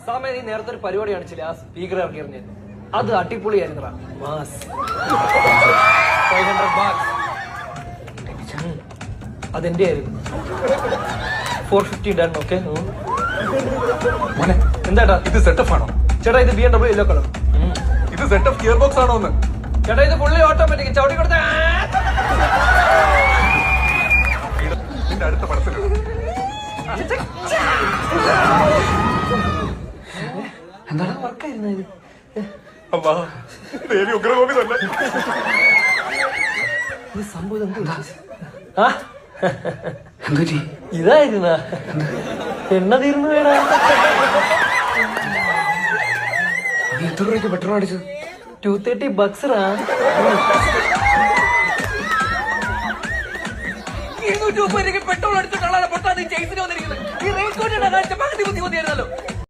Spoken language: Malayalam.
സമയം നീ നേരത്തെ ഒരു പരിപാടി കാണിച്ചില്ല, ആ സ്പീക്കർ ഇറങ്ങിയിരുന്നു, അത് അടിപൊളിയായിരുന്നടാ. Mass 500 bucks. അതെന്റെ ആയിരുന്നു. 450 ഡൺ. ഓക്കെ എന്താട്ടാ ഇത് സെറ്റപ്പ് ആണോ? ചേട്ടാ ഇത് BMW യെല്ലോ കളർ. ഇത് സെറ്റപ്പ് ഗിയർ ബോക്സ് ആണോ എന്ന്? ചേട്ടാ ഇത് ഫുള്ളി ഓട്ടോമാറ്റിക്. ചവിട്ടി കൊടുത്ത നിന്റെ അടുത്ത പടത്തിലാണ്. എന്താണ് വർക്കായിരുന്നു ഇത്? അമ്മാ, ദേവി ഉഗ്രകോപി തന്നെ. ഇത് സംഭവം എന്താ? ഇതായിരുന്ന എണ്ണ തീർന്നു വേടാ. എത്ര രൂപയ്ക്ക് പെട്രോൾ അടിച്ചത്? 230 bucks. 230 പെട്രോൾ അടിച്ചിട്ടുള്ള പൊട്ടാ നീ ചേസിന് വന്നിരിക്കുന്നത്. ഈ റേറ്റ് പകുതി ബുദ്ധി മതിയായിരുന്നല്ലോ.